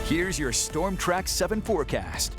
Here's your Storm Track 7 forecast.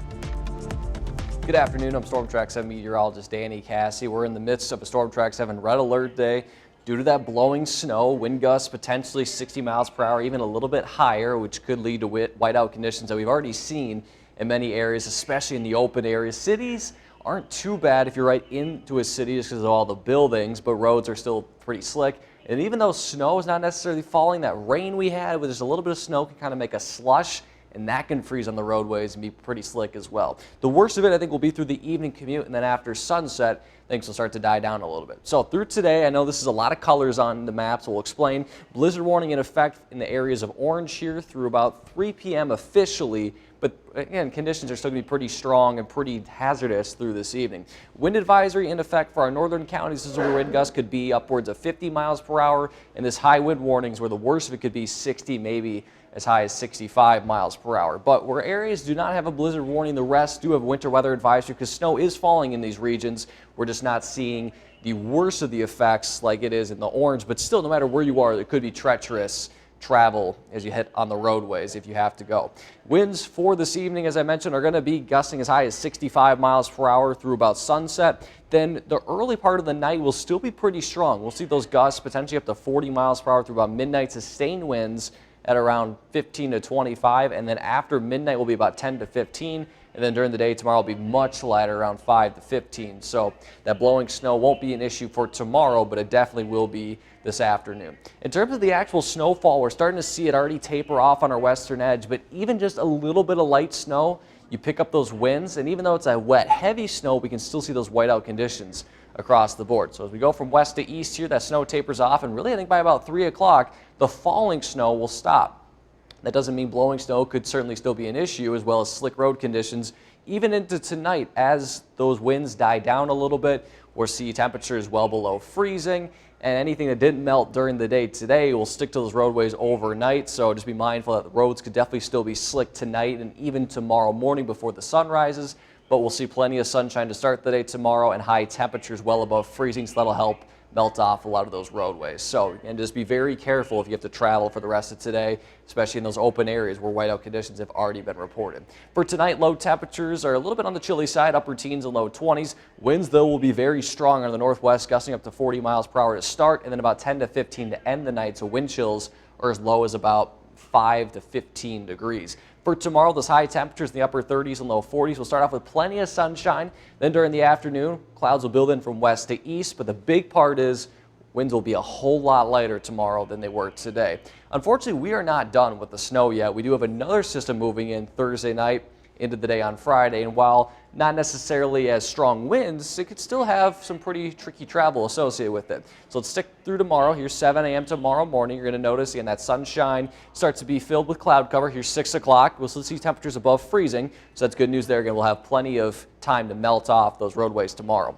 Good afternoon, I'm Storm Track 7 meteorologist Danny Cassie. We're in the midst of a Storm Track 7 red alert day due to that blowing snow, wind gusts potentially 60 miles per hour, even a little bit higher, which could lead to whiteout conditions that we've already seen in many areas, especially in the open areas. Cities aren't too bad if you're right into a city just because of all the buildings, but roads are still pretty slick. And even though snow is not necessarily falling, that rain we had with just a little bit of snow can kind of make a slush, and that can freeze on the roadways and be pretty slick as well. The worst of it, I think, will be through the evening commute, and then after sunset, things will start to die down a little bit. So through today, I know this is a lot of colors on the maps. We'll explain. Blizzard warning in effect in the areas of orange here through about 3 p.m. officially, but again, conditions are still going to be pretty strong and pretty hazardous through this evening. Wind advisory in effect for our northern counties. This is where wind gusts could be upwards of 50 miles per hour, and this high wind warnings where the worst of it could be 60, maybe as high as 65 miles per hour. But where areas do not have a blizzard warning, the rest do have winter weather advisory because snow is falling in these regions. We're just not seeing the worst of the effects like it is in the orange, but still, no matter where you are, it could be treacherous travel as you hit on the roadways if you have to go. Winds for this evening, as I mentioned, are going to be gusting as high as 65 miles per hour through about sunset. Then the early part of the night will still be pretty strong. We'll see those gusts potentially up to 40 miles per hour through about midnight, sustained winds at around 15 to 25, and then after midnight will be about 10 to 15, and then during the day tomorrow will be much lighter, around 5 to 15. So that blowing snow won't be an issue for tomorrow, but it definitely will be this afternoon. In terms of the actual snowfall, we're starting to see it already taper off on our western edge, but even just a little bit of light snow, you pick up those winds, and even though it's a wet, heavy snow, we can still see those whiteout conditions across the board. So as we go from west to east here, that snow tapers off, and really I think by about 3 o'clock, the falling snow will stop. That doesn't mean blowing snow could certainly still be an issue, as well as slick road conditions even into tonight. As those winds die down a little bit, we'll see temperatures well below freezing, and anything that didn't melt during the day today will stick to those roadways overnight. So just be mindful that the roads could definitely still be slick tonight and even tomorrow morning before the sun rises, but we'll see plenty of sunshine to start the day tomorrow and high temperatures well above freezing, so that'll help melt off a lot of those roadways. So, and just be very careful if you have to travel for the rest of today, especially in those open areas where whiteout conditions have already been reported. For tonight, low temperatures are a little bit on the chilly side, upper teens and low 20s. Winds, though, will be very strong on the northwest, gusting up to 40 miles per hour to start, and then about 10 to 15 to end the night. So wind chills are as low as about 5 to 15 degrees. For tomorrow, those high temperatures in the upper 30s and low 40s. We'll start off with plenty of sunshine. Then during the afternoon, clouds will build in from west to east, but the big part is winds will be a whole lot lighter tomorrow than they were today. Unfortunately, we are not done with the snow yet. We do have another system moving in Thursday night into the day on Friday, and while not necessarily as strong winds, it could still have some pretty tricky travel associated with it. So let's stick through tomorrow. Here's 7 a.m. tomorrow morning. You're going to notice again that sunshine starts to be filled with cloud cover. Here's 6 o'clock. We'll still see temperatures above freezing, so that's good news there. Again, we'll have plenty of time to melt off those roadways tomorrow.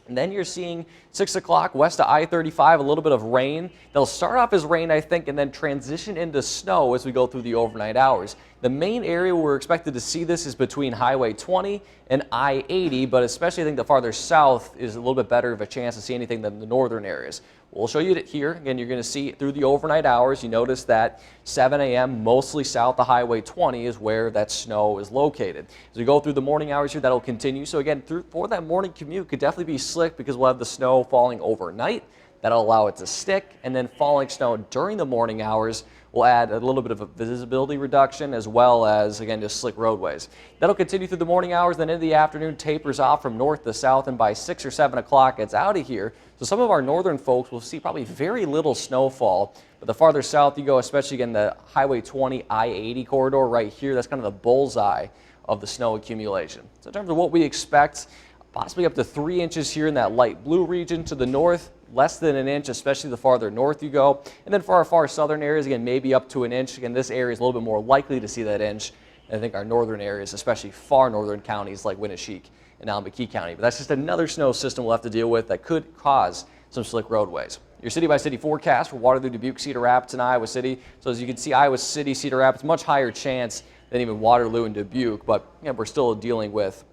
And then you're seeing 6 o'clock west of I-35, a little bit of rain. They'll start off as rain, I think, and then transition into snow as we go through the overnight hours. The main area where we're expected to see this is between Highway 20 and I-80, but especially I think the farther south is a little bit better of a chance to see anything than the northern areas. We'll show you it here. Again, you're going to see through the overnight hours. You notice that 7 a.m. mostly south of Highway 20 is where that snow is located. As we go through the morning hours here, that'll continue. So again, for that morning commute could definitely be slick because we'll have the snow falling overnight. That'll allow it to stick, and then falling snow during the morning hours will add a little bit of a visibility reduction as well as, again, just slick roadways. That'll continue through the morning hours, then into the afternoon tapers off from north to south, and by 6 or 7 o'clock it's out of here. So some of our northern folks will see probably very little snowfall, but the farther south you go, especially again the Highway 20 I-80 corridor right here, that's kind of the bullseye of the snow accumulation. So in terms of what we expect, possibly up to 3 inches here in that light blue region to the north, less than an inch, especially the farther north you go. And then for our far southern areas, again, maybe up to an inch. Again, this area is a little bit more likely to see that inch. And I think our northern areas, especially far northern counties like Winneshiek and Albuquerque County. But that's just another snow system we'll have to deal with that could cause some slick roadways. Your city-by-city forecast for Waterloo, Dubuque, Cedar Rapids, and Iowa City. So as you can see, Iowa City, Cedar Rapids, much higher chance than even Waterloo and Dubuque. But yeah, we're still dealing with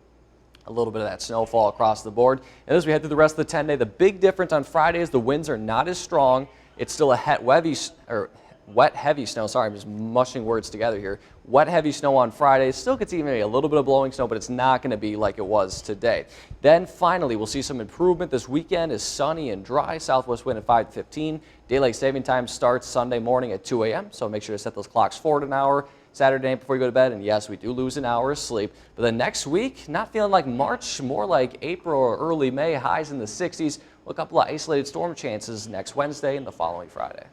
a little bit of that snowfall across the board. And as we head through the rest of the 10-day, the big difference on Friday is the winds are not as strong. It's still a Wet, heavy snow. Sorry, I'm just mushing words together here. Wet, heavy snow on Friday. Still gets even a little bit of blowing snow, but it's not going to be like it was today. Then finally, we'll see some improvement this weekend. Is sunny and dry. Southwest wind at 5 to 15. Daylight saving time starts Sunday morning at 2 a.m. So make sure to set those clocks forward an hour Saturday night before you go to bed. And yes, we do lose an hour of sleep. But then next week, not feeling like March, more like April or early May. Highs in the 60s. A couple of isolated storm chances next Wednesday and the following Friday.